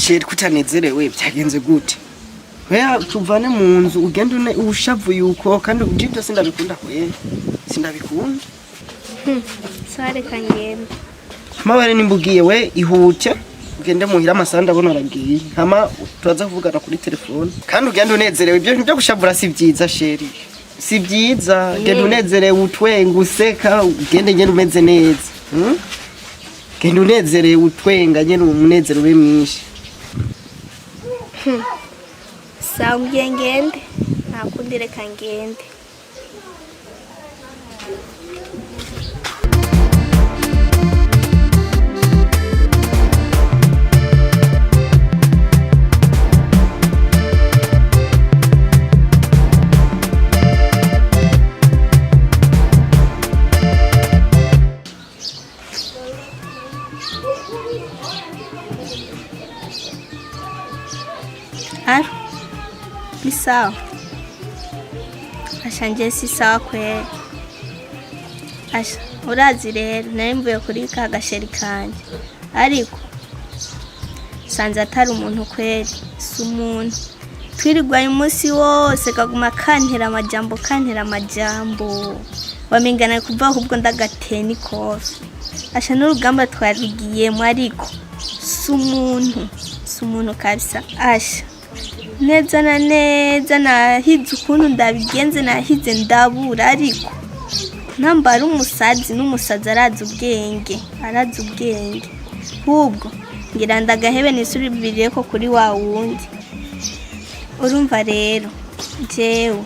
sheri kutanezerewe byagenze gute weya tuvane mu nzu ugende ushavuye uko kandi ujibyo sindabikunda kwe sindabikunda sare kangenda mawere nimbugiye we ihute ugende muhira amasanda abona aragiye hama turaza kuvugana kuri telefone kandi ugende unezerewe ibyo byo gushavura si byiza sheri si byiza gende unezerewe utwenga useka ugende ngende umeze neza gende unezerewe utwenga nyene umunezero ube mwinshi sawa ngende nakundire kangende ni sawa ashanje si sawa kwe asha urazi rero narimvuye kuri ka gasheri kanje ariko sanze atari umuntu kweri si umuntu twirirwaye umunsi wose kaguma kantera amajambo wamengana kuva ahubwo ndagateni kofi asha n'urugamba twarigiyemo ariko si umuntu kabisa asha neza na neza nahize ukuntu ndabigenze nahize ndabura ariko ntambara umusazi n'umusazi arazi ubwenge hubwo ngira ndagahebe nisubirire ko kuri wa wundi urumva rero jewe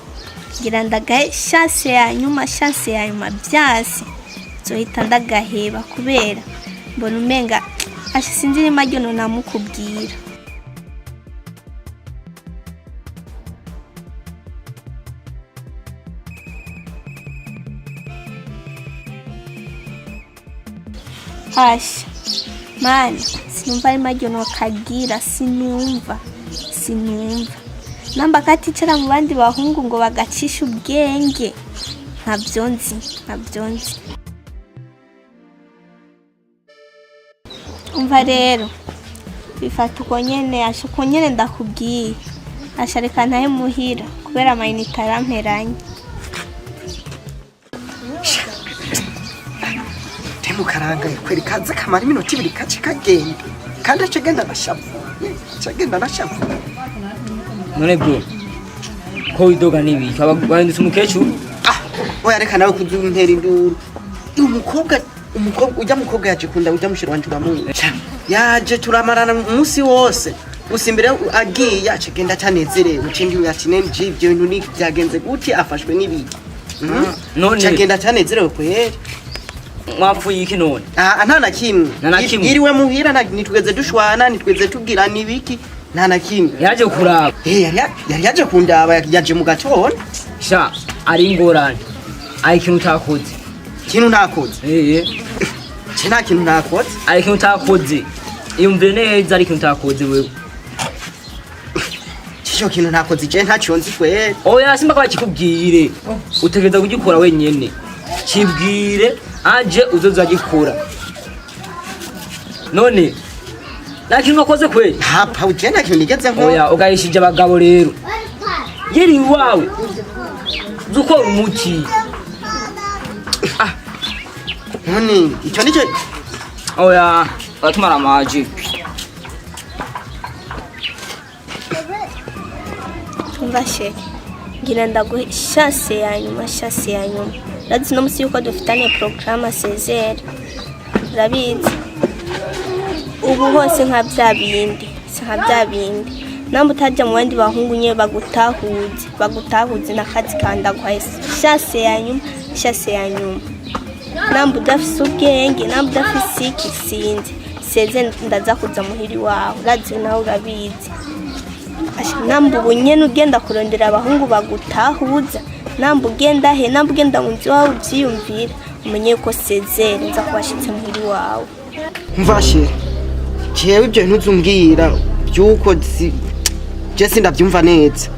ngira ndagahe chance ya nyuma byase zohita ndagaheba kubera mbona umenga ashinze n'imajyo namukubwira Asha, mani, sinumva imajyo kagira, sinumva. Namba katicara mu bandi bahungu ngo bagacisha ubwenge. Ntabyonzi. Umva rero, bifata uko nyene, asha uko nyene ndakubwiye. Asha reka ntahe muhira, kubera amayinite aramperanye. Mukaranga kweri kaze kamara iminota 2 kace kagenda kandi acagenda nashavu none bro ko widoga nibi abandi umukecuru oya reka nawe kuduntera induru umukobwa ujya mukobwa yaje kunda ujya mushira wanje uramuye yaje turamarana umunsi wose usimbere agiye acagenda atanezerewe cindi yatinene ibyo bintu ni byagenze guti afashwe n'ibiki none acagenda atanezerewe kweri mwapfuye iki none nta na kimwe iriwe muhira nitweze dushwana nitweze tugira nibiki nta na kimwe yaje kuraba yari yaje kundaba yaje mu gatondo sha ari ingorane ari kintu utakoze nta kintu nakoze ari kintu utakoze iyumvire neza ari kintu utakoze wewe cyo kintu nakoze je ntacyo nzi kwere oya simba kwa kikubwire utegeza kugikora wenyene kibwire aje uzoza gikura none nakintu nakoze kweli hapa ugenda kintu nigeze nko oya ugayishije abagabo rero yeri wawe zuko umuti none icyo nicyo oya batumara maji tumbashe ngira ndaguhe chance ya nyuma Lazi no musi yuko dufitanye programme Césaire rabizi ubu hose nka byabindi namba utajya mu bandi bahungu nye bagutahuze nakazi kandagwa chance ya nyuma namba udafise ubwenge namba udafise ikisindi Césaire ndaza kuza muhiri wawe lazi nawe urabizi namba ubunyene ugenda kurondera abahungu bagutahuza namba ugenda mu nzu wawe ubyiyumvira umenye ko Césaire nza kubashitse muhiri wawe mvashe jewe ibyo ntuzumbwira byuko je sindabyumva neza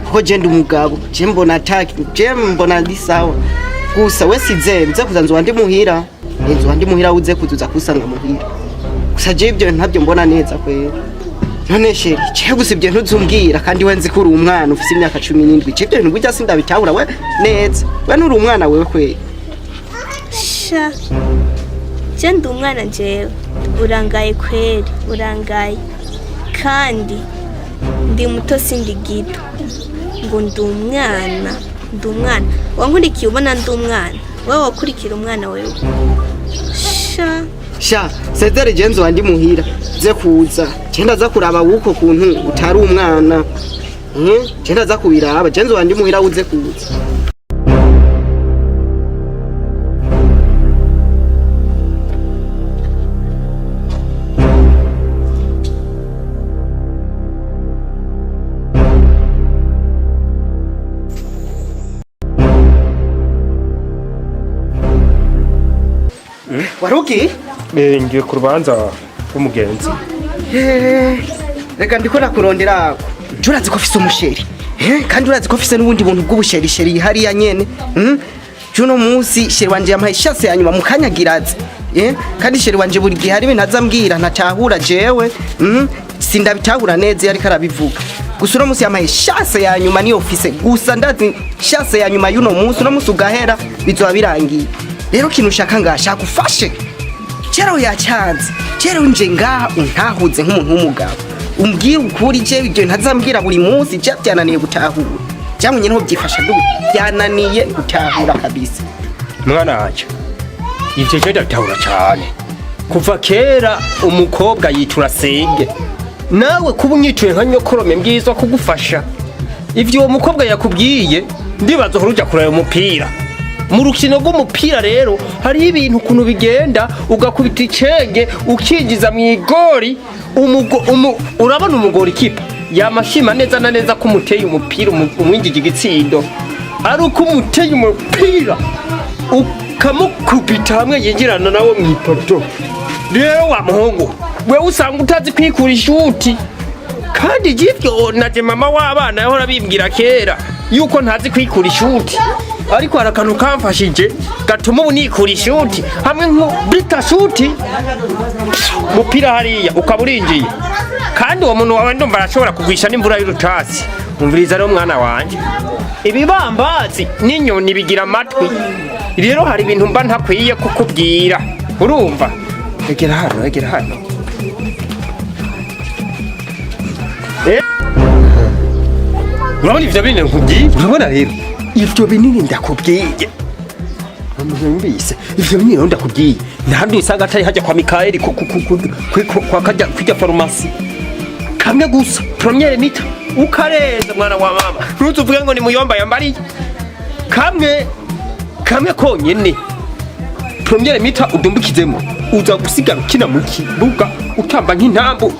kuko je ndi umugabo je mbona ndi sawa gusa we Césaire nza kuzanzu wandi muhira uze kuzuza kusanga muhira gusa je ibyo ntabyo mbona neza kwera. None sheri je gusa ibyo ntuzumbwira kandi we nzi ko uri umwana ufite imyaka 17 je ibyo bintu burya sindabitahura we neza we nuri umwana wewe kwera. Sha je ndi umwana jewe urangaye kweri urangaye kandi ndi muto sindi gito ngo ndi umwana wankurikiye ubona ndi umwana wowe wakurikira umwana wewe. Sha Cedere Genzo wandi muhira ze kuza cyenda za kuraba wuko kuntu utari umwana cyenda za kubiraba Genzo wandi muhira uze kuza. Waruki? Ngiye ku rubanza rw'umugenzi. Reka ndiko nakurondera ako. Urazi ko ufise umusheri. Kandi urazi ko ufise n'ubundi buntu bw'ubusheri sheri hariya nyene. Juno munsi sheri wanje yamaye shase yanyuma mukanyagiraze. Kandi sheri wanje buri gihe hari ibintu azambwira ntacahura jewe. Sindabitahura neza yari karabivuga. Gusa uno munsi yamaye shase yanyuma ni office. Gusa ndazi shase yanyuma yuno munsi uno munsi ugahera bizoba birangiye. Rero kintu ushaka ngashaka ufashe. Cyero yacyanze. Cyero nje ngaha untahuze nk'umuntu w'umugabo. Umbwira ukuri je ibyo ntazambwira buri munsi byananiye gutahura. Cyamunye nto byifasha ndu byananiye gutahura kabisa. Mwana wacu. Ivyo cyo ndatahura cyane. Kuva kera umukobwa yitura senge. Nawe kuba unyituye nka nyokorome mbwizwa kugufasha. Ivyo uwo mukobwa yakubwiye ndibazo horuja kuraya umupira. Mu rukino rw'umupira rero hari ibintu kuntu bigenda ugakubita icenge ukinjiza mu igori urabona umugori kipa yamashima neza na neza ko umuteye umupira umwinjije igitsindo ari uko umuteye umupira ukamukubita hamwe yinjirana nawe mu ipoto. Rero wa muhungu we usanga utazi kwikura ishuti kandi jivyo naje mama w'abana yahora bimbwira kera yuko ntazi kwikura ishuti ariko harakantu kamfashije gatuma ubu nikura ishuti hamwe nko bita shuti mupira hariya ukaburinjiye kandi uwo muntu wawe ndumva arashobora kugwisha n'imvura y'urutasi. Umviriza rero mwana wanje ibibambazi n'inyoni bigira amatwi rero hari ibintu mba ntakwiye kukubwira urumva. Egera hano urabona ivyo bintu nkubwiye urabona rero ivyo binini ndakubwiye mbise ivyo binini ndakubwiye ntabwo usanga atari hajya kwa Mikaeli kwa kujya farumasi kamwe gusa premiere mita ukareza mwana wa mama ntuzuvuge ngo ni muyomba yambariye kamwe konyene premiere mita udumbukizemo uza gusigara ukina mu kibuga utamba nk'intambo